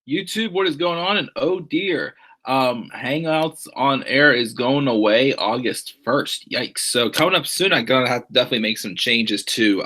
YouTube, what is going on? And oh dear, Hangouts on Air is going away August 1st. Yikes! So coming up soon, I'm gonna have to definitely make some changes to,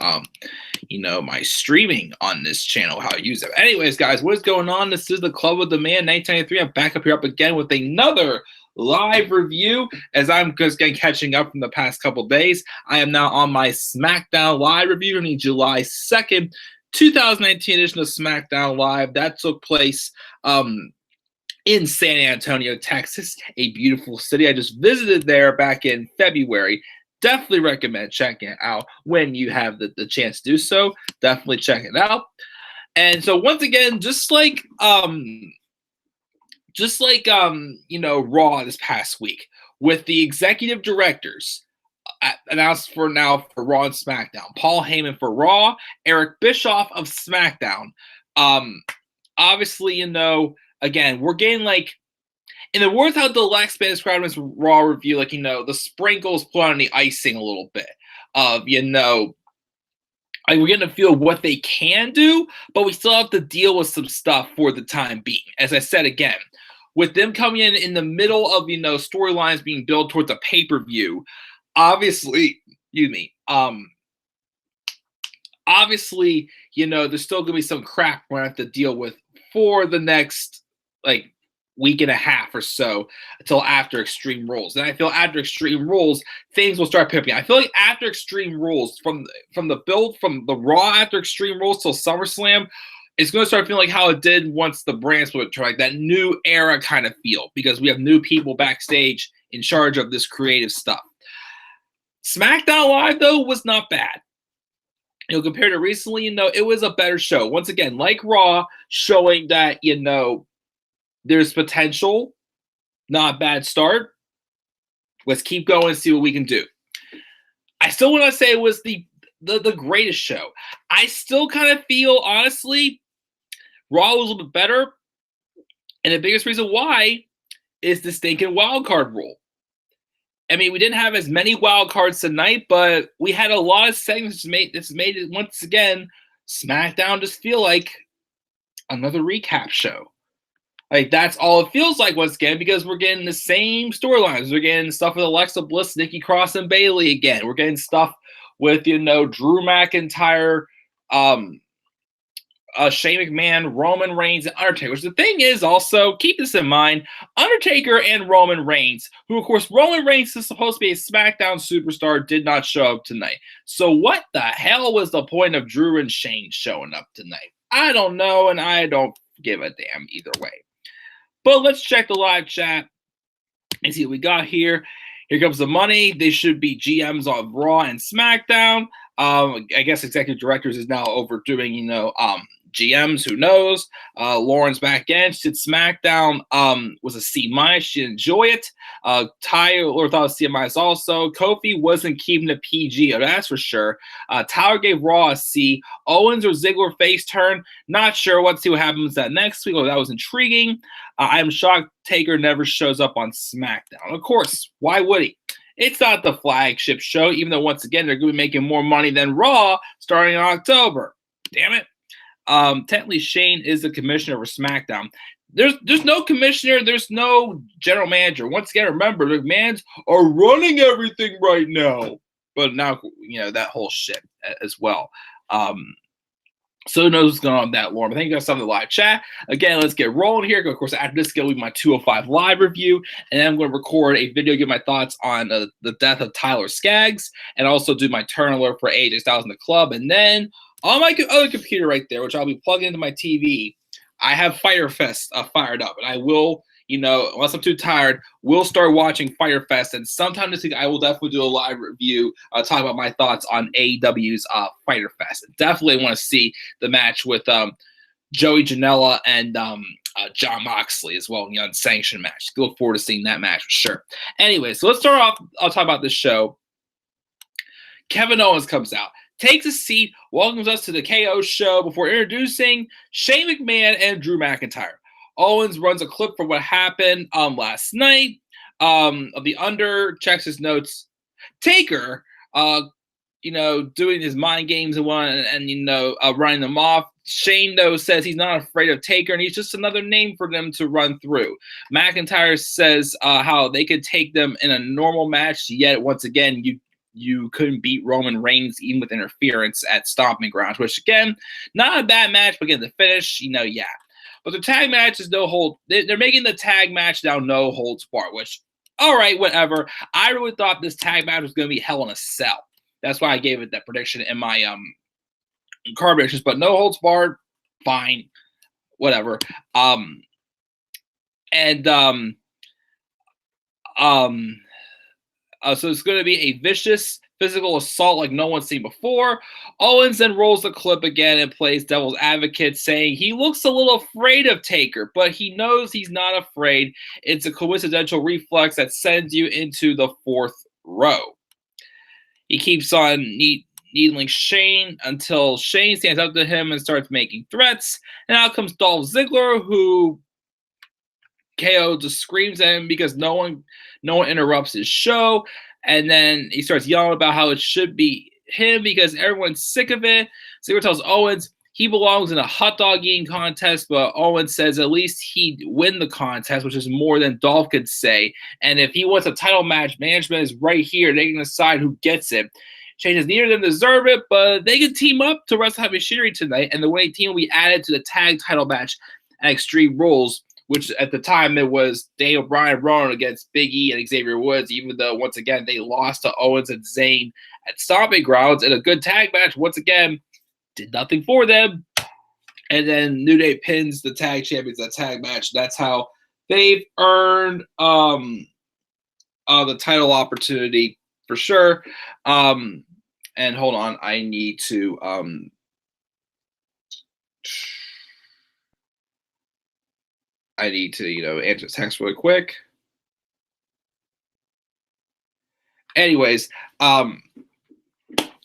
my streaming on this channel, how I use it. Anyways, guys, what is going on? This is the Club of the Man 1993. I'm back up here up again with another live review as I'm just getting catching up from the past couple days. I am now on my SmackDown live review on the July 2nd. 2019 edition of SmackDown Live that took place in San Antonio, Texas, a beautiful city. I just visited there back in February. Definitely recommend checking it out when you have the chance to do so. Definitely check it out. And so once again, just like Raw this past week with the executive directors announced for Raw and SmackDown. Paul Heyman for Raw, Eric Bischoff of SmackDown. Obviously, again, we're getting like, in the words how Deluxe been described as Raw review, like, the sprinkles put on the icing a little bit of, like we're getting to feel what they can do, but we still have to deal with some stuff for the time being. As I said again, with them coming in the middle of, storylines being built towards a pay-per-view, obviously, obviously, there's still gonna be some crap we're gonna have to deal with for the next like week and a half or so until after Extreme Rules. And I feel after Extreme Rules, things will start pipping. I feel like after Extreme Rules, from the build from the Raw after Extreme Rules till SummerSlam, it's going to start feeling like how it did once the brand split, like that new era kind of feel, because we have new people backstage in charge of this creative stuff. SmackDown Live, though, was not bad. Compared to recently, it was a better show. Once again, like Raw, showing that, there's potential. Not a bad start. Let's keep going and see what we can do. I still want to say it was the greatest show. I still kind of feel, honestly, Raw was a little bit better. And the biggest reason why is the stinking wild card rule. I mean, we didn't have as many wild cards tonight, but we had a lot of segments that's made it, once again, SmackDown just feel like another recap show. Like, that's all it feels like once again, because we're getting the same storylines. We're getting stuff with Alexa Bliss, Nikki Cross, and Bayley again. We're getting stuff with, Drew McIntyre, Shane McMahon, Roman Reigns, and Undertaker. Which the thing is, also, keep this in mind, Undertaker and Roman Reigns, who, of course, Roman Reigns is supposed to be a SmackDown superstar, did not show up tonight. So what the hell was the point of Drew and Shane showing up tonight? I don't know, and I don't give a damn either way. But let's check the live chat and see what we got here. Here comes the money. They should be GMs on Raw and SmackDown. I guess executive directors is now overdoing, GMs, who knows? Lauren's back in. She did SmackDown, was a C-. She didn't enjoy it. Tyler thought it was C- also. Kofi wasn't keeping the PG, that's for sure. Tyler gave Raw a C. Owens or Ziggler face turn. Not sure. Let's see what happens that next week. Oh, that was intriguing. I'm shocked Taker never shows up on SmackDown. Of course, why would he? It's not the flagship show, even though, once again, they're going to be making more money than Raw starting in October. Damn it. Technically, Shane is the commissioner for SmackDown. There's no commissioner. There's no general manager. Once again, remember, the McMahons are running everything right now. But now, that whole shit as well. So who knows what's going on with that, Lauren? I think you got something in the live chat. Again, let's get rolling here. Of course, after this, will be my 205 live review. And then I'm going to record a video, give my thoughts on the death of Tyler Skaggs, and also do my turn alert for AJ Styles in the club. And then on my other computer right there, which I'll be plugging into my TV, I have Fyter Fest fired up. And I will, unless I'm too tired, we'll start watching Fyter Fest. And sometime this week, I will definitely do a live review, talk about my thoughts on AEW's Fyter Fest. Definitely want to see the match with Joey Janela and Jon Moxley as well in the unsanctioned match. Look forward to seeing that match for sure. Anyway, so let's start off. I'll talk about this show. Kevin Owens comes out, takes a seat, welcomes us to the KO show before introducing Shane McMahon and Drew McIntyre. Owens runs a clip from what happened last night of the under, checks his notes. Taker doing his mind games and running them off. Shane, though, says he's not afraid of Taker, and he's just another name for them to run through. McIntyre says how they could take them in a normal match, yet once again, you couldn't beat Roman Reigns even with interference at Stomping Grounds, which, again, not a bad match, but again, the finish, yeah. But the tag match is no hold. They're making the tag match now no holds barred, which, all right, whatever. I really thought this tag match was going to be Hell in a Cell. That's why I gave it that prediction in my card predictions, but no holds barred, fine, whatever. So it's going to be a vicious physical assault like no one's seen before. Owens then rolls the clip again and plays devil's advocate, saying he looks a little afraid of Taker, but he knows he's not afraid. It's a coincidental reflex that sends you into the fourth row. He keeps on needling Shane until Shane stands up to him and starts making threats. And out comes Dolph Ziggler, who KO just screams at him because no one interrupts his show. And then he starts yelling about how it should be him because everyone's sick of it. Ziggler tells Owens he belongs in a hot dog eating contest, but Owens says at least he'd win the contest, which is more than Dolph could say. And if he wants a title match, management is right here. They can decide who gets it. Shane says neither of them deserve it, but they can team up to wrestle Heavy Machinery tonight, and the winning team will be added to the tag title match at Extreme Rules, which at the time it was Daniel Bryan Rowan against Big E and Xavier Woods, even though, once again, they lost to Owens and Zayn at Stomping Grounds in a good tag match. Once again, did nothing for them. And then New Day pins the tag champions in that tag match. That's how they've earned the title opportunity for sure. And hold on, I need to answer text really quick. Anyways,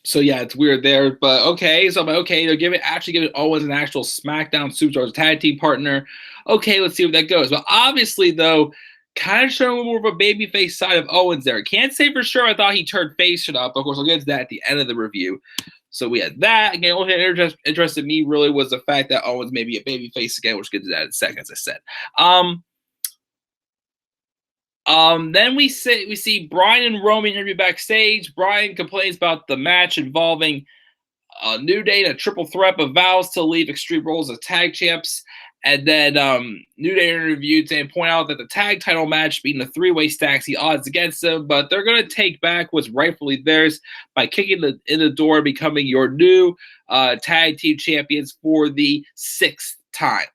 so yeah, it's weird there, but okay. So I'm like, okay, they're actually giving Owens an actual SmackDown Superstars tag team partner. Okay, let's see where that goes. But obviously, though, kind of showing more of a babyface side of Owens there. Can't say for sure I thought he turned face or not, but of course, I'll get to that at the end of the review. So we had that. Again, the only thing that interested me really was the fact that Owens may be a babyface again, which we'll get to that in a second, as I said. Then we see Bryan and Roman interview backstage. Bryan complains about the match involving New Day in a triple threat, but vows to leave Extreme Rules as tag champs. And then New Day interviewed and point out that the tag title match being the three-way stacks the odds against them, but they're going to take back what's rightfully theirs by kicking in the door, becoming your new tag team champions for the 6th time.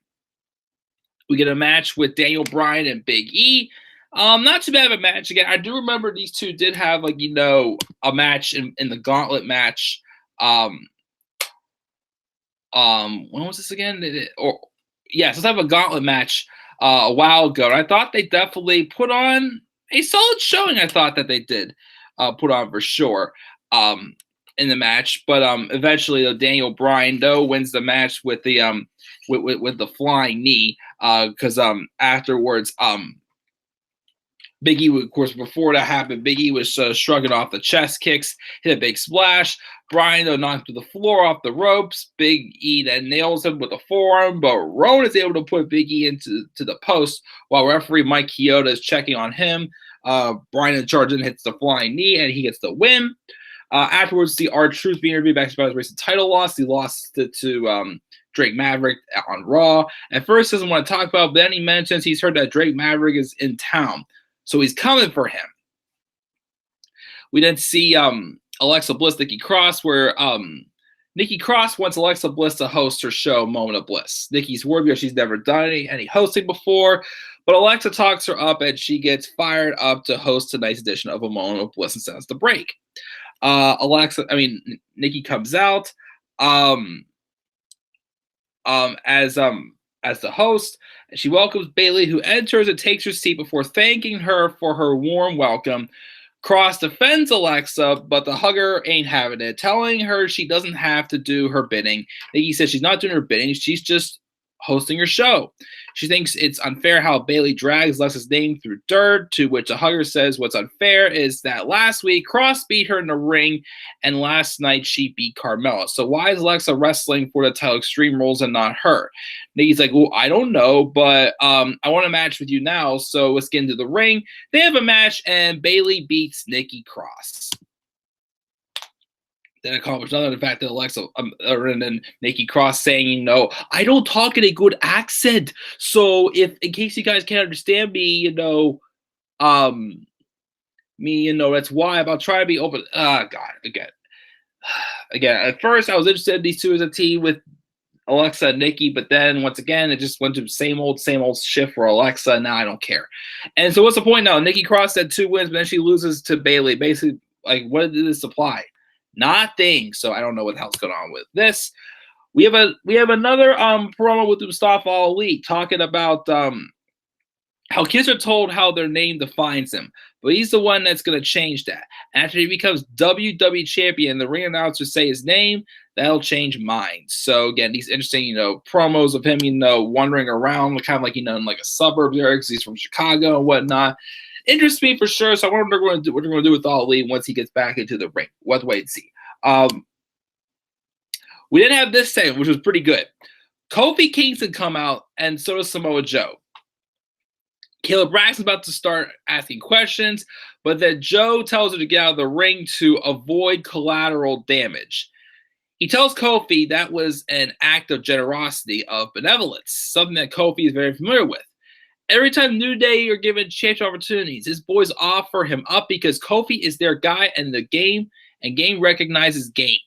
We get a match with Daniel Bryan and Big E. Not too bad of a match. Again, I do remember these two did have a match in the gauntlet match. When was this again? Yes, let's have a gauntlet match a while ago. And I thought they definitely put on a solid showing. I thought that they did put on for sure in the match. But eventually, Daniel Bryan though wins the match with the with the flying knee because afterwards Big E, of course, before that happened, Big E was shrugging off the chest kicks, hit a big splash. Bryan, though, knocked to the floor off the ropes. Big E then nails him with a forearm, but Rowan is able to put Big E into the post while referee Mike Chioda is checking on him. Bryan in charge and hits the flying knee, and he gets the win. Afterwards, the R-Truth being interviewed back about his recent title loss. He lost to Drake Maverick on Raw. At first, he doesn't want to talk about it, but then he mentions he's heard that Drake Maverick is in town. So he's coming for him. We then see Alexa Bliss, Nikki Cross, where Nikki Cross wants Alexa Bliss to host her show, Moment of Bliss. Nikki's worried because she's never done any hosting before, but Alexa talks her up and she gets fired up to host tonight's edition of A Moment of Bliss and sends the break. Nikki comes out as the host. She welcomes Bayley, who enters and takes her seat before thanking her for her warm welcome. Cross defends Alexa, but the hugger ain't having it, telling her she doesn't have to do her bidding. Nikki says she's not doing her bidding. She's just hosting your show. She thinks it's unfair how Bayley drags Alexa's name through dirt, to which a hugger says what's unfair is that last week Cross beat her in the ring and last night she beat Carmella. So why is Alexa wrestling for the title Extreme Rules and not her? Nikki's like, well, I don't know, but I want a match with you now, so let's get into the ring. They have a match and Bayley beats Nikki Cross. Then accomplished none of the fact that Alexa and then Nikki Cross saying, I don't talk in a good accent. So if, in case you guys can't understand me, that's why I'm trying to be open. God, again, at first I was interested in these two as a team with Alexa and Nikki, but then once again, it just went to the same old shift for Alexa. And now I don't care. And so what's the point now? Nikki Cross had 2 wins, but then she loses to Bayley. Basically, like, what did this apply? Nothing. So I don't know what the hell's going on with this. We have another promo with Mustafa Ali talking about how kids are told how their name defines them, but he's the one that's going to change that. After he becomes WWE champion, the ring announcers say his name, that'll change minds. So again, these interesting, promos of him, wandering around, kind of like, in like a suburb there, because he's from Chicago and whatnot. Interests me for sure. So I wonder what they're going to do with Ali once he gets back into the ring. We'll have to wait and see. We didn't have this segment, which was pretty good. Kofi Kingston come out, and so does Samoa Joe. Caleb Braxton's about to start asking questions, but then Joe tells her to get out of the ring to avoid collateral damage. He tells Kofi that was an act of generosity, of benevolence, something that Kofi is very familiar with. Every time New Day are given chance opportunities, his boys offer him up because Kofi is their guy and the game recognizes game.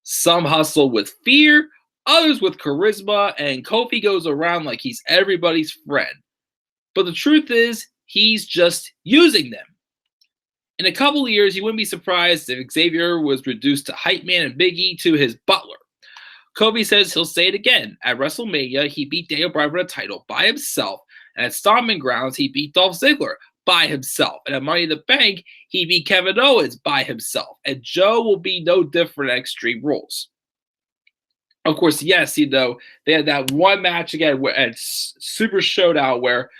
Some hustle with fear, others with charisma, and Kofi goes around like he's everybody's friend. But the truth is, he's just using them. In a couple of years, you wouldn't be surprised if Xavier was reduced to hype man and Big E to his butler. Kofi says he'll say it again. At WrestleMania, he beat Daniel Bryan for the title by himself. And at Stomping Grounds, he beat Dolph Ziggler by himself. And at Money in the Bank, he beat Kevin Owens by himself. And Joe will be no different at Extreme Rules. Of course, yes, they had that one match again at Super Showdown where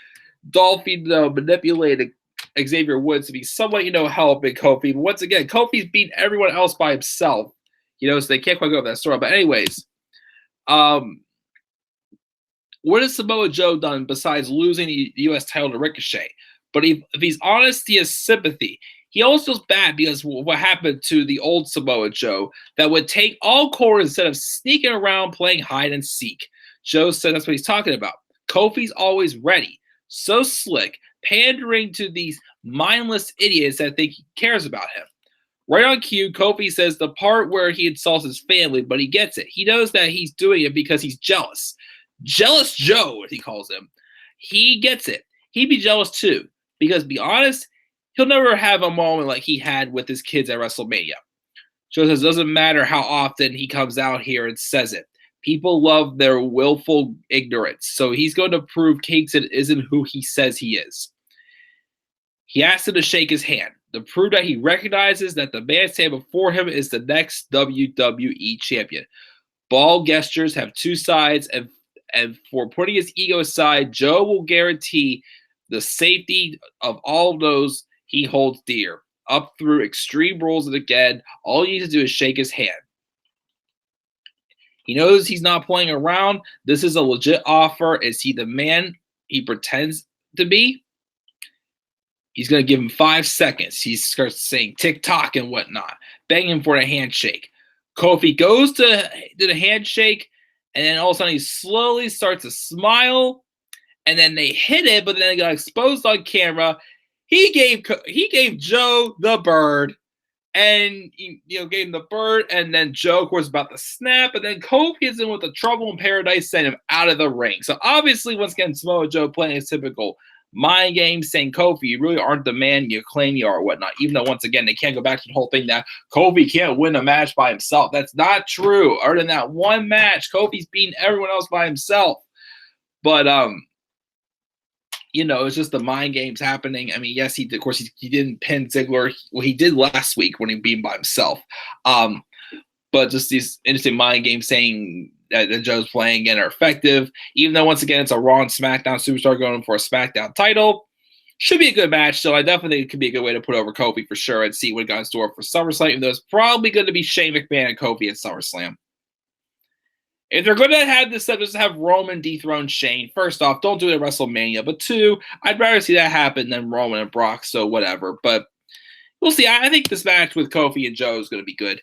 Dolph, manipulated Xavier Woods to be somewhat, helping Kofi. But once again, Kofi's beat everyone else by himself. So they can't quite go over that story. But anyways, what has Samoa Joe done besides losing the U.S. title to Ricochet? But if he's honest, he has sympathy. He also feels bad because what happened to the old Samoa Joe that would take all corners instead of sneaking around playing hide and seek. Joe said that's what he's talking about. Kofi's always ready. So slick, pandering to these mindless idiots that think he cares about him. Right on cue, Kofi says the part where he insults his family, but he gets it. He knows that he's doing it because he's jealous. Jealous Joe, as he calls him. He gets it. He'd be jealous too. Because, be honest, he'll never have a moment like he had with his kids at WrestleMania. Joe says it doesn't matter how often he comes out here and says it. People love their willful ignorance. So he's going to prove Kingston isn't who he says he is. He asked him to shake his hand to prove that he recognizes that the man standing before him is the next WWE champion. Ball gestures have 2 sides, and for putting his ego aside, Joe will guarantee the safety of all of those he holds dear. Up through Extreme Rules, and again, all he needs to do is shake his hand. He knows he's not playing around. This is a legit offer. Is he the man he pretends to be? He's going to give him 5 seconds. He starts saying tick-tock and whatnot, begging for a handshake. Kofi goes to the handshake, and then all of a sudden he slowly starts to smile, and then they hit it, but then it got exposed on camera. He gave Joe the bird, and gave him the bird, and then Joe, of course, about to snap, and then Kofi is in with the trouble in paradise, send him out of the ring. So obviously, once again, Samoa Joe playing his typical mind game, saying, Kofi, you really aren't the man you claim you are, or whatnot. Even though, once again, they can't go back to the whole thing that Kofi can't win a match by himself. That's not true. Other than that one match, Kofi's beating everyone else by himself. But it's just the mind games happening. I mean, yes, he didn't pin Ziggler. Well, he did last week when he beat him by himself. But just these interesting mind games saying that Joe's playing again are effective. Even though, once again, it's a Raw and SmackDown superstar going for a SmackDown title. Should be a good match, so I definitely think it could be a good way to put over Kofi for sure and see what got in store for SummerSlam, even though it's probably going to be Shane McMahon and Kofi at SummerSlam. If they're going to have this stuff, just have Roman dethrone Shane. First off, don't do it at WrestleMania. But two, I'd rather see that happen than Roman and Brock, so whatever. But we'll see. I think this match with Kofi and Joe is going to be good.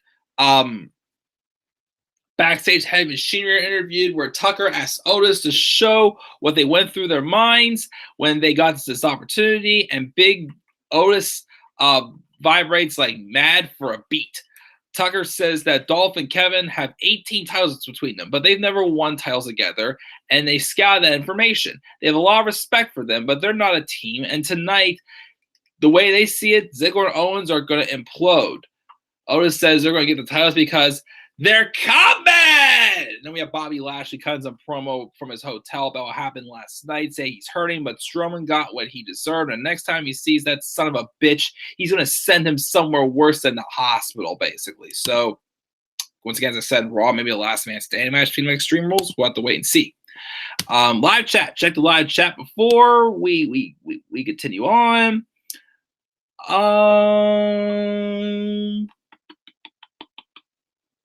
Backstage, Heavy Machinery interviewed where Tucker asked Otis to show what they went through their minds when they got this opportunity, and Big Otis vibrates like mad for a beat. Tucker says that Dolph and Kevin have 18 titles between them, but they've never won titles together, and they scout that information. They have a lot of respect for them, but they're not a team, and tonight, the way they see it, Ziggler and Owens are going to implode. Otis says they're going to get the titles because they're coming! And then we have Bobby Lashley cutting some promo from his hotel about what happened last night, say he's hurting, but Strowman got what he deserved, and next time he sees that son of a bitch, he's going to send him somewhere worse than the hospital, basically. So, once again, as I said, Raw, maybe a last man standing match between Extreme Rules. We'll have to wait and see. Live chat. Check the live chat before we continue on.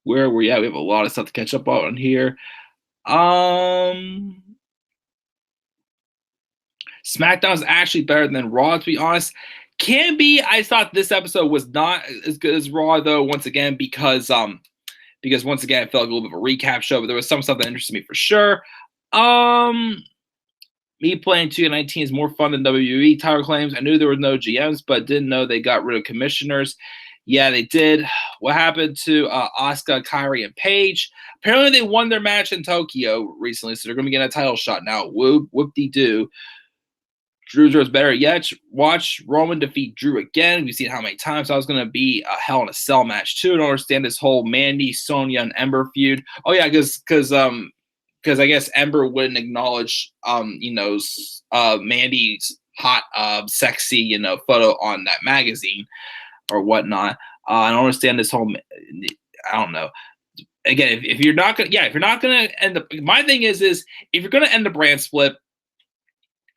Where we at? We have a lot of stuff to catch up on here. SmackDown is actually better than Raw, to be honest. Can be. I thought this episode was not as good as Raw, though, once again, because once again, it felt like a little bit of a recap show, but there was some stuff that interested me for sure. Me playing 2K19 is more fun than WWE title claims. I knew there were no GMs, but didn't know they got rid of commissioners. Yeah, they did. What happened to Asuka, Kairi, and Paige? Apparently, they won their match in Tokyo recently, so they're going to get a title shot now. Whoop-de-doo. Drew's better yet. Watch Roman defeat Drew again. We've seen how many times. That was going to be a Hell in a Cell match, too. I don't understand this whole Mandy, Sonya, and Ember feud. Oh, yeah, because I guess Ember wouldn't acknowledge, Mandy's hot, sexy, photo on that magazine or whatnot. I don't understand this whole. I don't know. Again, if you're not gonna end up, my thing is if you're gonna end the brand split,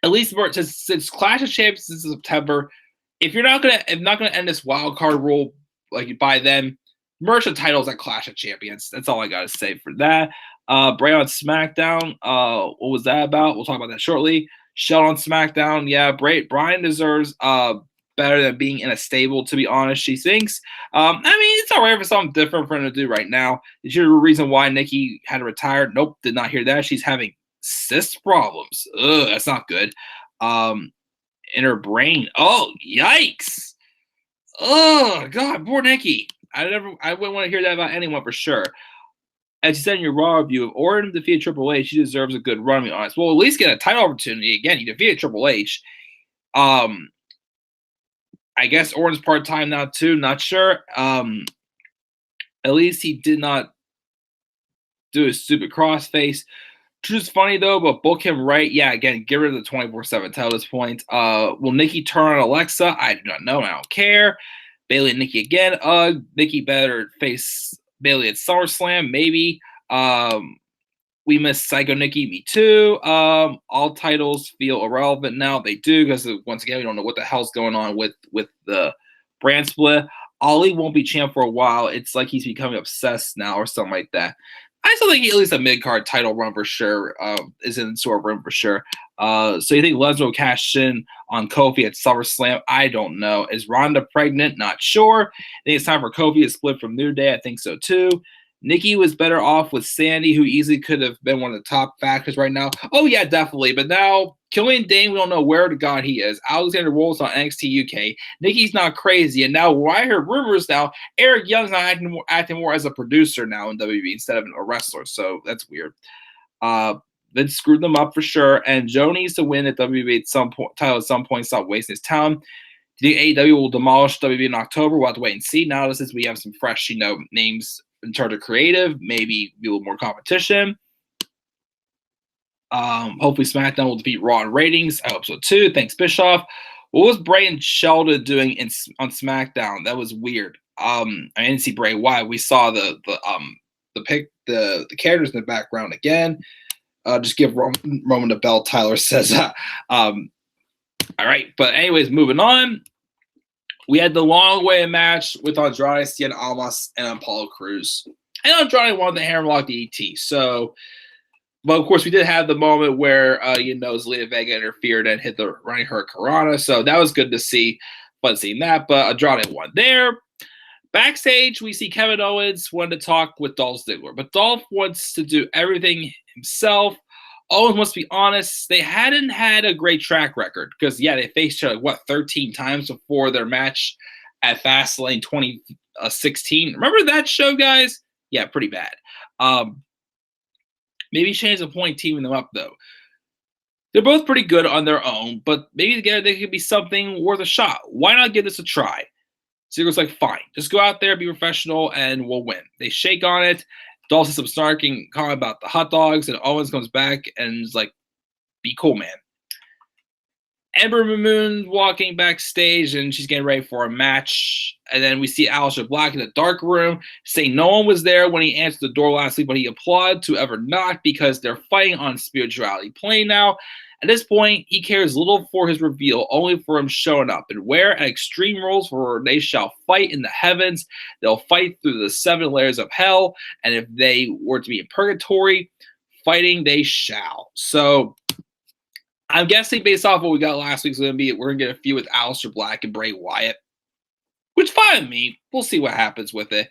at least since Clash of Champions is September, if not gonna end this wild card rule like by then, merge the titles at Clash of Champions. That's all I gotta say for that. Bryan on SmackDown. What was that about? We'll talk about that shortly. Shell on SmackDown. Yeah, Bryan deserves better than being in a stable, to be honest, she thinks. I mean, it's all right for something different for him to do right now. Did you hear the reason why Nikki had to retire? Nope, did not hear that. She's having cyst problems. Ugh, that's not good. In her brain. Oh, yikes. Oh, God, poor Nikki. I wouldn't want to hear that about anyone for sure. As you said in your Raw review, if Orton defeated Triple H, she deserves a good run, to be honest. Well, at least get a title opportunity. Again, he defeated Triple H. I guess Orton's part-time now, too. Not sure. At least he did not do his stupid crossface. Which is funny, though, but book him right. Yeah, again, get rid of the 24/7 title at this point. Will Nikki turn on Alexa? I do not know. I don't care. Bayley and Nikki again. Nikki better face Bayley at SummerSlam. Maybe. We miss Psycho Nikki. Me too. All titles feel irrelevant now. They do, because once again, we don't know what the hell's going on with the brand split. Ollie won't be champ for a while. It's like he's becoming obsessed now or something like that. I still think at least a mid-card title run for sure is in store for him for sure. So you think Lesnar will cash in on Kofi at SummerSlam? I don't know. Is Ronda pregnant? Not sure. I think it's time for Kofi to split from New Day. I think so too. Nikki was better off with Sandy, who easily could have been one of the top factors right now. Oh, yeah, definitely. But now, Killian Dane, we don't know where to God he is. Alexander Wolf's on NXT UK. Nikki's not crazy. And now, I heard rumors now, Eric Young's not acting more as a producer now in WWE instead of a wrestler. So that's weird. Vince screwed them up for sure. And Joe needs to win at WWE at some point. Stop wasting his time. Do you think AEW will demolish WWE in October? We'll have to wait and see. Now, since we have some fresh, names in terms of creative, maybe be a little more competition. Hopefully SmackDown will defeat Raw in ratings. I hope so too. Thanks, Bischoff. What was Bray and Sheldon doing on SmackDown? That was weird. I didn't see Bray Wyatt. We saw the the characters in the background again. Just give Roman the bell, Tyler says. All right, but anyways, moving on. We had the long-awaited match with Andrade Cien Almas and Apollo Crews. And Andrade won the Hammerlock DDT. So, but of course, we did have the moment where, Zelina Vega interfered and hit the running hurricanrana. So that was good to see. Fun seeing that. But Andrade won there. Backstage, we see Kevin Owens wanted to talk with Dolph Ziggler. But Dolph wants to do everything himself. Owens must be honest, they hadn't had a great track record because, they faced each other, 13 times before their match at Fastlane 2016. Remember that show, guys? Yeah, pretty bad. Maybe change the point teaming them up, though. They're both pretty good on their own, but maybe together they could be something worth a shot. Why not give this a try? Ziggler's like, fine, just go out there, be professional, and we'll win. They shake on it. Dolph says some snarking comment about the hot dogs, and Owens comes back and is like, be cool, man. Ember Moon walking backstage, and she's getting ready for a match. And then we see Aleister Black in the dark room saying no one was there when he answered the door last week, but he applauded to ever not because they're fighting on spirituality plane now. At this point, he cares little for his reveal, only for him showing up. And where at Extreme Rules, where they shall fight in the heavens, they'll fight through the 7 layers of hell. And if they were to be in purgatory, fighting they shall. So I'm guessing based off what we got last week, we're going to get a feud with Aleister Black and Bray Wyatt, which fine with me. We'll see what happens with it.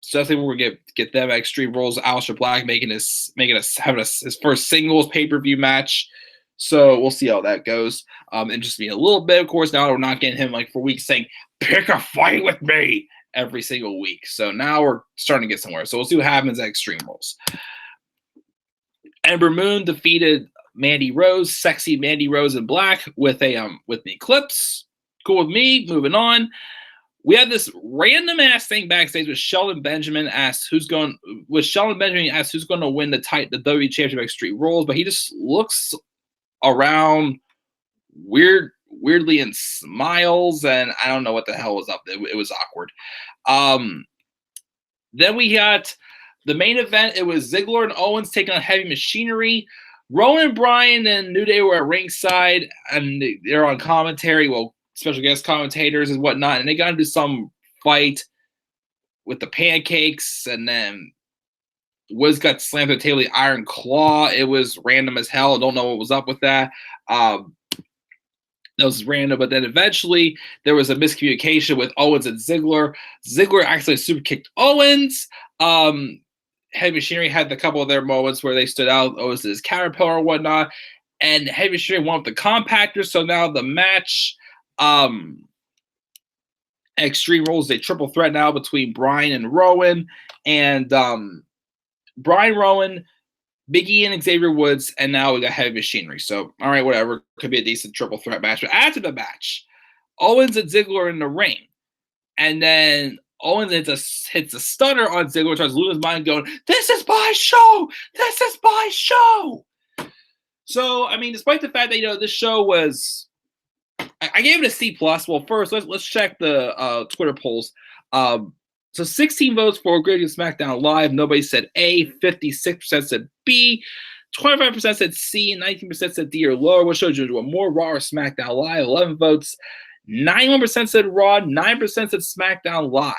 So I think we're gonna get them at Extreme Rules. Aleister Black having his first singles pay-per-view match. So we'll see how that goes. And just be a little bit, of course. Now we're not getting him like for weeks saying pick a fight with me every single week. So now we're starting to get somewhere. So we'll see what happens at Extreme Rules. Ember Moon defeated Mandy Rose, sexy Mandy Rose in black with the Eclipse. Cool with me. Moving on. We had this random ass thing backstage with Shelton Benjamin asked who's going to win the WWE Championship Extreme Rules, but he just looks around weirdly and smiles, and I don't know what the hell was up there. It was awkward. Then we got the main event. It was Ziggler and Owens taking on Heavy Machinery. Rowan, Bryan, and New Day were at ringside, and they're on commentary. Well, special guest commentators and whatnot, and they got into some fight with the pancakes, and then Wiz got slammed to the table with the Iron Claw. It was random as hell. I don't know what was up with that. That was random, but then eventually there was a miscommunication with Owens and Ziggler. Ziggler actually super kicked Owens. Heavy Machinery had a couple of their moments where they stood out. Owens did his caterpillar and whatnot, and Heavy Machinery won with the compactor. So now the match. Extreme Rules, a triple threat now between Bryan and Rowan, and Bryan, Rowan, Big E, and Xavier Woods, and now we got Heavy Machinery. So, all right, whatever. Could be a decent triple threat match. But after the match, Owens and Ziggler in the ring, and then Owens hits a stunner on Ziggler, tries to lose his mind, going, "This is my show! This is my show!" So, I mean, despite the fact that this show was. I gave it a C+. Well, first, let's check the Twitter polls. So 16 votes for Greatest SmackDown Live. Nobody said A. 56% said B. 25% said C. 19% said D or lower. What show did you want more, Raw or SmackDown Live? 11 votes. 91% said Raw. 9% said SmackDown Live.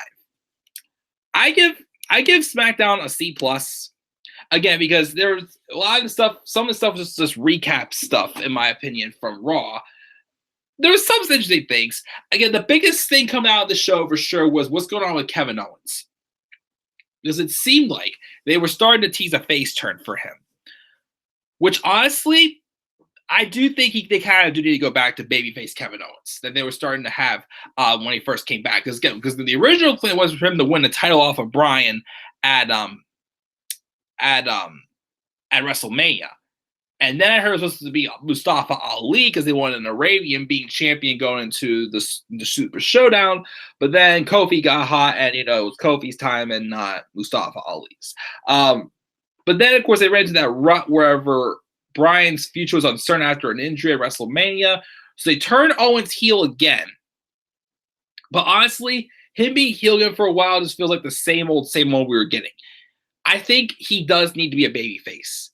I give SmackDown a C+. Again, because there's a lot of the stuff. Some of the stuff was just recap stuff, in my opinion, from Raw. There was some interesting things. Again, the biggest thing coming out of the show for sure was what's going on with Kevin Owens. Because it seemed like they were starting to tease a face turn for him. Which, honestly, I do think they kind of do need to go back to babyface Kevin Owens that they were starting to have when he first came back. Because the original plan was for him to win the title off of Bryan at WrestleMania. And then I heard it was supposed to be Mustafa Ali because they wanted an Arabian being champion going into the Super Showdown. But then Kofi got hot, and it was Kofi's time and not Mustafa Ali's. But then, of course, they ran into that rut wherever Bryan's future was uncertain after an injury at WrestleMania. So they turned Owens heel again. But honestly, him being heel again for a while just feels like the same old we were getting. I think he does need to be a babyface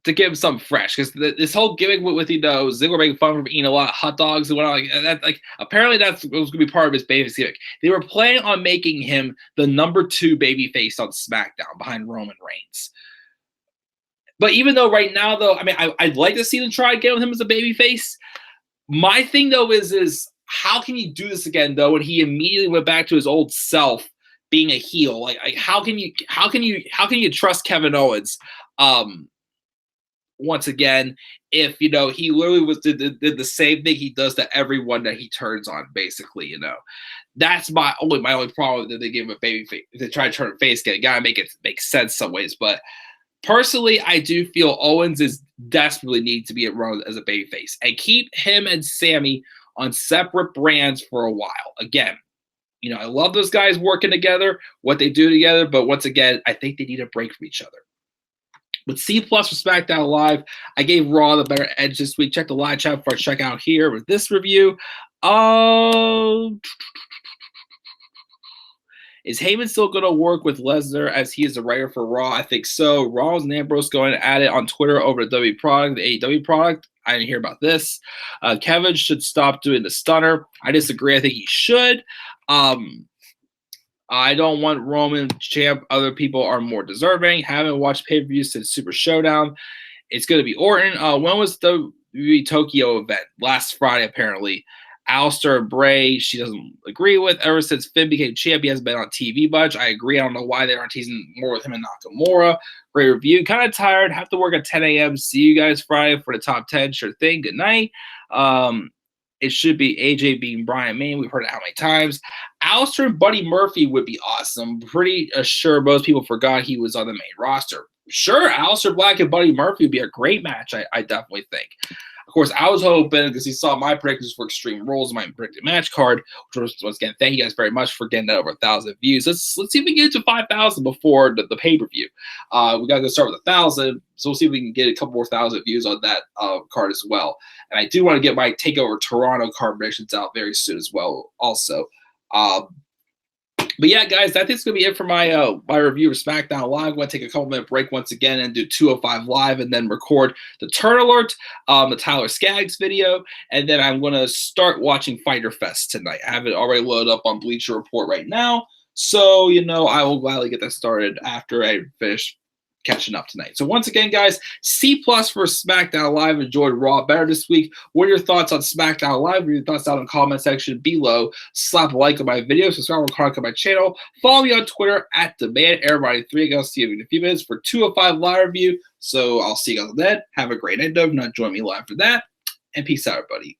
to give him something fresh, because this whole gimmick with Ziggler making fun of him eating a lot of hot dogs and whatnot, apparently that's was going to be part of his babyface gimmick. They were planning on making him the number 2 babyface on SmackDown behind Roman Reigns. But even though right now, though, I mean, I'd like to see them try to get with him as a babyface. My thing though is how can you do this again though when he immediately went back to his old self being a heel? Like how can you trust Kevin Owens? Once again, if he literally did the same thing he does to everyone that he turns on, basically, that's my only problem that they give him a baby face. If they try to turn it face again, gotta make it make sense some ways. But personally, I do feel Owens is desperately need to be run as a babyface and keep him and Sammy on separate brands for a while. Again, I love those guys working together, what they do together, but once again, I think they need a break from each other. With C+ for SmackDown Live, I gave Raw the better edge this week. Check the live chat before I check out here with this review. Is Heyman still going to work with Lesnar as he is the writer for Raw? I think so. Rollins and Ambrose going at it on Twitter over the WWE product, the AEW product. I didn't hear about this. Kevin should stop doing the stunner. I disagree. I think he should. I don't want Roman champ. Other people are more deserving. Haven't watched pay-per-view since Super Showdown. It's going to be Orton. When was the Tokyo event? Last Friday, apparently. Alistair and Bray, she doesn't agree with. Ever since Finn became champ, he hasn't been on TV much. I agree. I don't know why they aren't teasing more with him and Nakamura. Great review. Kind of tired. Have to work at 10 a.m. See you guys Friday for the top 10. Sure thing. Good night. It should be AJ beating Bryan Main. We've heard it how many times. Alistair and Buddy Murphy would be awesome. Pretty sure most people forgot he was on the main roster. Sure, Alistair Black and Buddy Murphy would be a great match, I definitely think. Of course, I was hoping, because he saw my predictions for Extreme Rules, my predicted match card, which was, once again, thank you guys very much for getting that over 1,000 views. Let's see if we can get to 5,000 before the pay-per-view. We got to go start with 1,000, so we'll see if we can get a couple more 1,000 views on that card as well. And I do want to get my TakeOver Toronto card predictions out very soon as well also. But yeah, guys, I think it's going to be it for my my review of SmackDown Live. I'm going to take a couple-minute break once again and do 205 Live and then record the Turn Alert, the Tyler Skaggs video, and then I'm going to start watching Fyter Fest tonight. I have it already loaded up on Bleacher Report right now, so, I will gladly get that started after I finish catching up tonight. So once again, guys, C+ for SmackDown Live. Enjoyed Raw better this week. What are your thoughts on SmackDown Live? What are your thoughts down in the comment section below? Slap a like on my video, subscribe on my channel. Follow me on Twitter at DemandEverybody3. I'll see you in a few minutes for 205 Live review. So I'll see you guys then. Have a great night. Not join me live for that. And peace out, everybody.